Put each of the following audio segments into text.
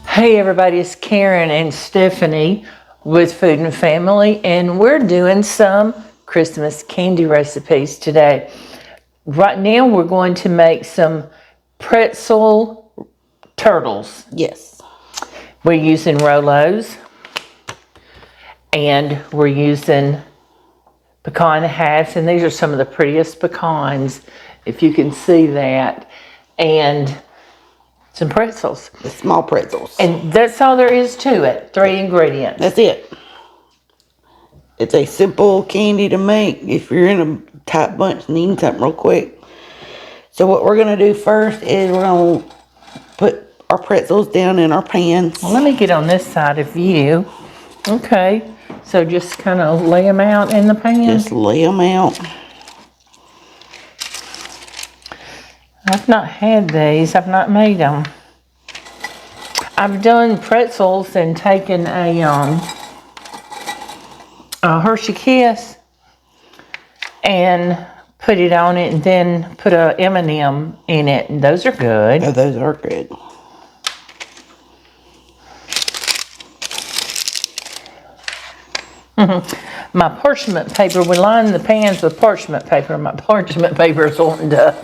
Hey everybody, it's Karen and Stephanie with Food and Family, and we're doing some Christmas candy recipes today. Right now we're going to make some pretzel turtles. Yes. We're using Rolos, and we're using pecan halves, and these are some of the prettiest pecans, if you can see that, and some pretzels. The small pretzels. And that's all there is to it. 3 ingredients. That's it. It's a simple candy to make if you're in a tight bunch needing something real quick. So what we're going to do first is we're going to put our pretzels down in our pans. Well, let me get on this side of you. Okay. So just kind of lay them out in the pan. Just lay them out. I've not had these. I've not made them. I've done pretzels and taken a Hershey Kiss and put it on it, and then put a M&M in it, and those are good. Oh, those are good. My parchment paper, we line the pans with parchment paper. My parchment paper is wanting to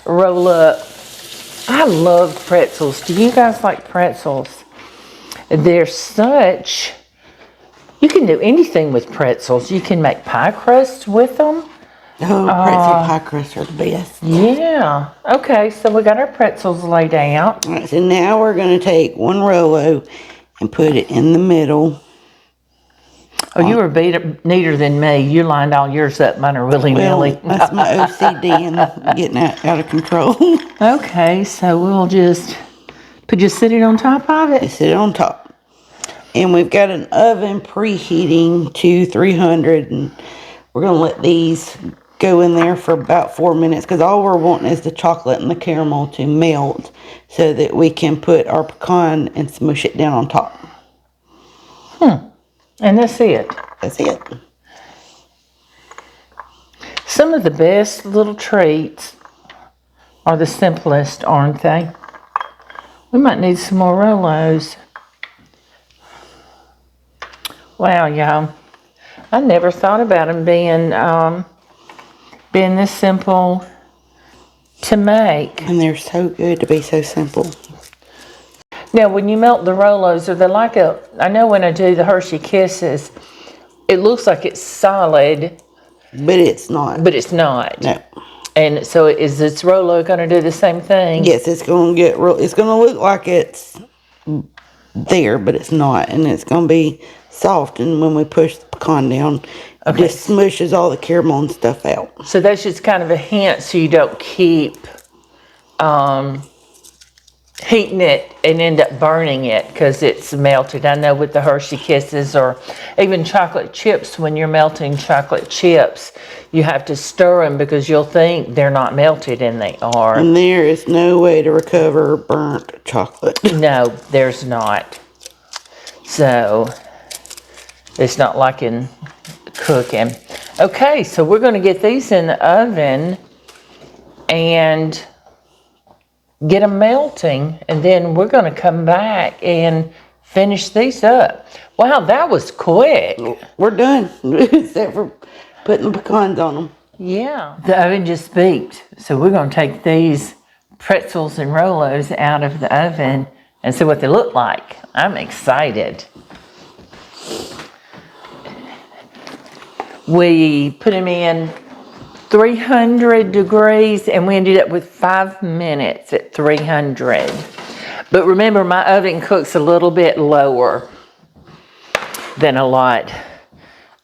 roll up. I love pretzels. Do you guys like pretzels? They're such, you can do anything with pretzels. You can make pie crusts with them. Oh, pretzel pie crusts are the best. Yeah. Okay, so we got our pretzels laid out. All right, so now we're going to take one Rolo and put it in the middle. Oh, you were neater than me. You lined all yours up. Mine are willy-nilly. Well, that's my OCD and getting out of control. Okay, so we'll just sit it on top of it. Sit it on top. And we've got an oven preheating to 300, and we're going to let these go in there for about 4 minutes, because all we're wanting is the chocolate and the caramel to melt so that we can put our pecan and smush it down on top. And that's it. That's it. Some of the best little treats are the simplest, aren't they? We might need some more Rolos. Wow, y'all. I never thought about them being this simple to make. And they're so good to be so simple. Now, when you melt the Rolos, are they like I know when I do the Hershey Kisses, it looks like it's solid. But it's not. But it's not. No. And so is this Rolo going to do the same thing? Yes, it's going to it's going to look like it's there, but it's not. And it's going to be soft, and when we push the pecan down, it just smushes all the caramel and stuff out. So that's just kind of a hint so you don't keep heating it and end up burning it because it's melted. I know with the Hershey Kisses or even chocolate chips, when you're melting chocolate chips, you have to stir them because you'll think they're not melted, and they are. And there is no way to recover burnt chocolate. No, there's not. So it's not like in cooking. Okay, so we're going to get these in the oven and get them melting, and then we're going to come back and finish these up. Wow, that was quick. We're done, except for putting the pecans on them. Yeah. The oven just beeped, so we're going to take these pretzels and Rolos out of the oven and see what they look like. I'm excited. We put them in 300 degrees, and we ended up with 5 minutes at 300. But remember, my oven cooks a little bit lower than a lot.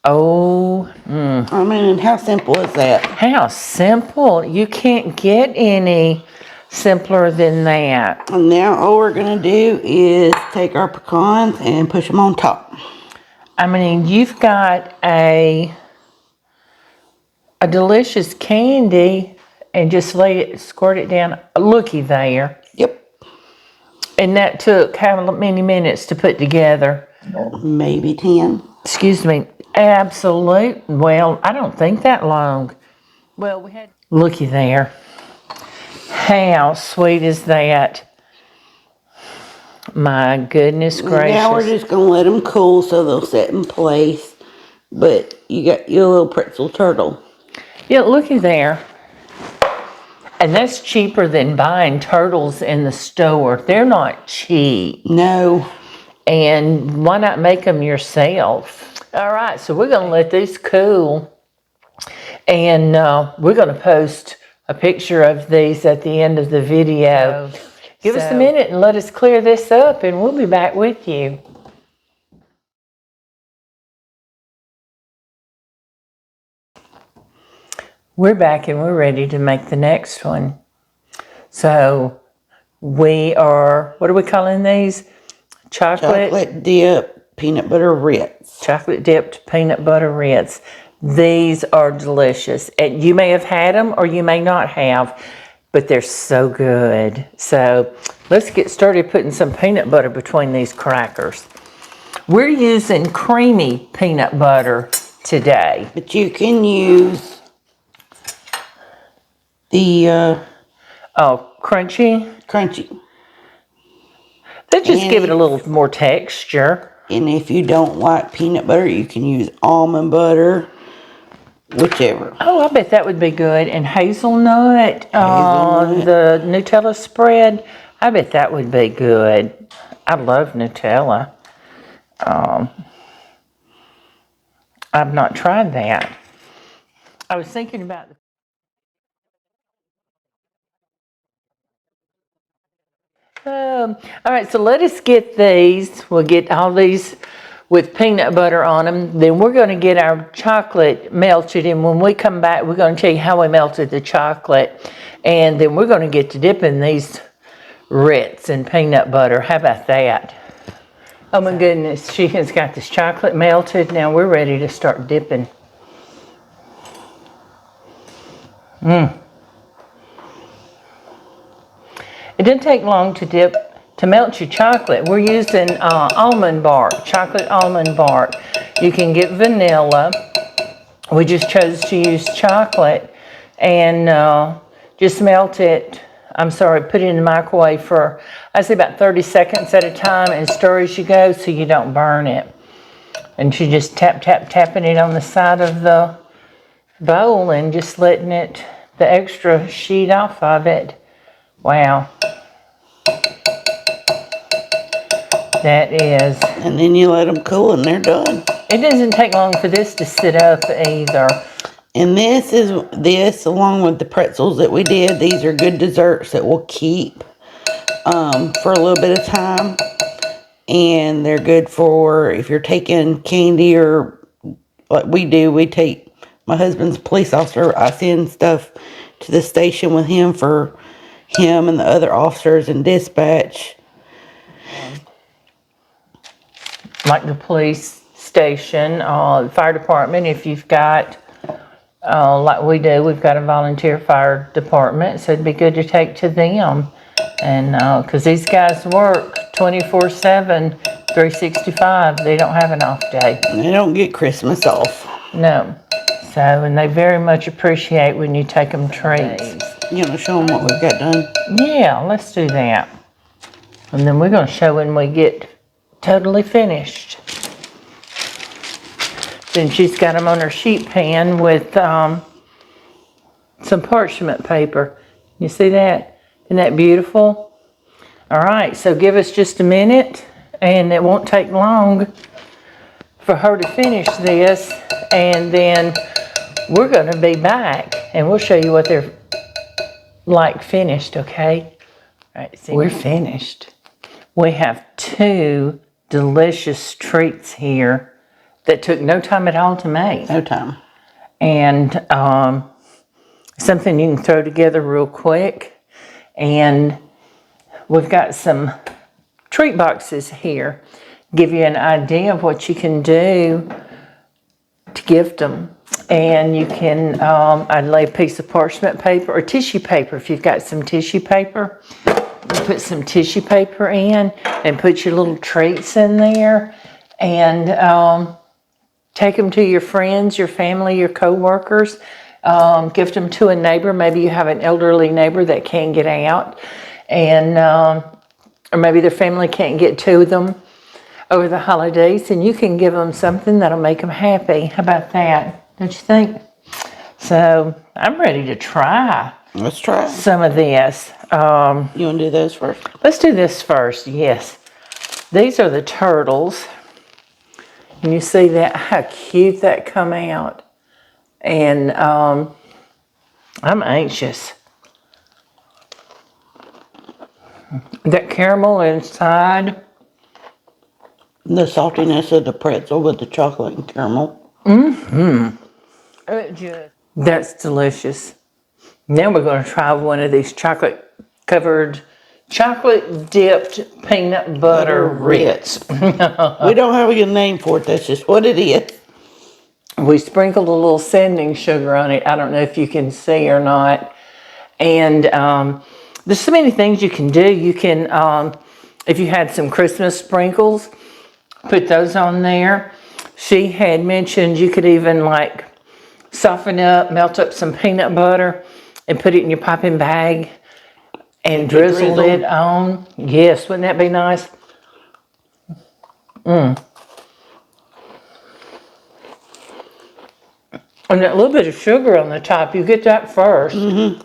I mean, how simple is that? How simple. You can't get any simpler than that. And now all we're going to do is take our pecans and push them on top. I mean, you've got a delicious candy and just squirt it down. Looky there. Yep. And that took how many minutes to put together? Maybe 10. Excuse me. Absolute. Well, I don't think that long. Well, we had. Looky there. How sweet is that? My goodness gracious. Now we're just going to let them cool so they'll set in place. But you got your little pretzel turtle. Yeah, looky there. And that's cheaper than buying turtles in the store. They're not cheap. No. And why not make them yourself? All right, so we're going to let these cool. And we're going to post a picture of these at the end of the video. Give us a minute and let us clear this up, and we'll be back with you. We're back and we're ready to make the next one. So we are, what are we calling these? Chocolate dip peanut butter Ritz. Chocolate dipped peanut butter Ritz. These are delicious. And you may have had them or you may not have, but they're so good. So let's get started putting some peanut butter between these crackers. We're using creamy peanut butter today. But you can use the crunchy. They just give it a little more texture. And if you don't like peanut butter, you can use almond butter, whichever. Oh, I bet that would be good. And hazelnut, the Nutella spread, I bet that would be good. I love Nutella. I've not tried that. I was thinking about all right, so let us get these. We'll get all these with peanut butter on them. Then we're going to get our chocolate melted. And when we come back, we're going to tell you how we melted the chocolate. And then we're going to get to dipping these Ritz in peanut butter. How about that? Oh my goodness, she has got this chocolate melted. Now we're ready to start dipping. It didn't take long to melt your chocolate. We're using almond bark, chocolate almond bark. You can get vanilla. We just chose to use chocolate and just melt it. Put it in the microwave for, I'd say about 30 seconds at a time and stir as you go so you don't burn it. And you just tapping it on the side of the bowl and just letting it, the extra sheet off of it. Wow. That is. And then you let them cool and they're done. It doesn't take long for this to sit up either. And this along with the pretzels that we did, these are good desserts that will keep for a little bit of time. And they're good for if you're taking candy or like we do. We take, my husband's a police officer. I send stuff to the station with him for him and the other officers in dispatch. Like the police station, the fire department, if you've got, like we do, we've got a volunteer fire department, so it'd be good to take to them. And because these guys work 24/7, 365, they don't have an off day. They don't get Christmas off. No. So, and they very much appreciate when you take them treats. You want to show them what we've got done? Yeah, let's do that. And then we're going to show when we get totally finished. Then she's got them on her sheet pan with some parchment paper. You see that? Isn't that beautiful? All right, so give us just a minute, and it won't take long for her to finish this, and then we're going to be back, and we'll show you what they're like finished, okay? All right, see, we're finished. We have two delicious treats here that took no time at all to make. No time. And something you can throw together real quick. And we've got some treat boxes here. Give you an idea of what you can do to gift them. And you can, I'd lay a piece of parchment paper or tissue paper if you've got some tissue paper. You put some tissue paper in and put your little treats in there and take them to your friends, your family, your co-workers, gift them to a neighbor. Maybe you have an elderly neighbor that can't get out, and or maybe their family can't get to them over the holidays, and you can give them something that'll make them happy. How about that? Don't you think? So I'm ready to try Let's try. some of this. You want to do those first? Let's do this first, yes. These are the turtles. And you see that, how cute that come out. And I'm anxious. That caramel inside. The saltiness of the pretzel with the chocolate and caramel. That's delicious. Now we're going to try one of these chocolate dipped peanut butter Ritz. We don't have a name for it. That's just what it is. We sprinkled a little sanding sugar on it. I don't know if you can see or not. And there's so many things you can do. You can, if you had some Christmas sprinkles, put those on there. She had mentioned you could even like soften up, melt up some peanut butter and put it in your popping bag and drizzle it on. Yes, wouldn't that be nice? And that little bit of sugar on the top, you get that first. You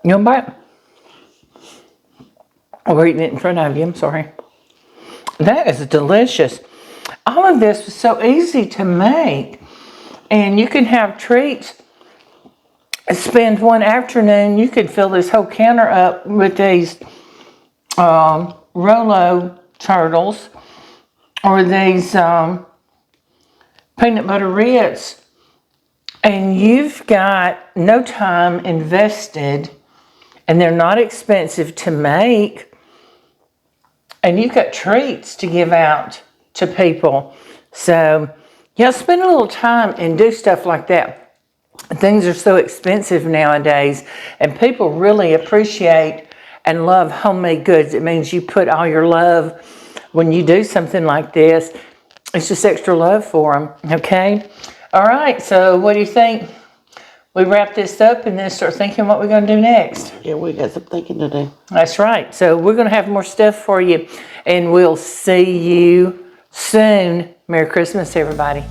know what? We're eating it in front of you, I'm sorry. That is delicious. All of this was so easy to make. And you can have treats. Spend one afternoon, you could fill this whole counter up with these Rolo turtles or these peanut butter Ritz. And you've got no time invested, and they're not expensive to make. And you've got treats to give out to people. So, yeah, spend a little time and do stuff like that. Things are so expensive nowadays, and people really appreciate and love homemade goods. It means you put all your love when you do something like this. It's just extra love for them, okay? All right, so what do you think? We wrap this up and then start thinking what we're going to do next. Yeah, we got some thinking to do. That's right. So we're going to have more stuff for you, and we'll see you soon. Merry Christmas, everybody.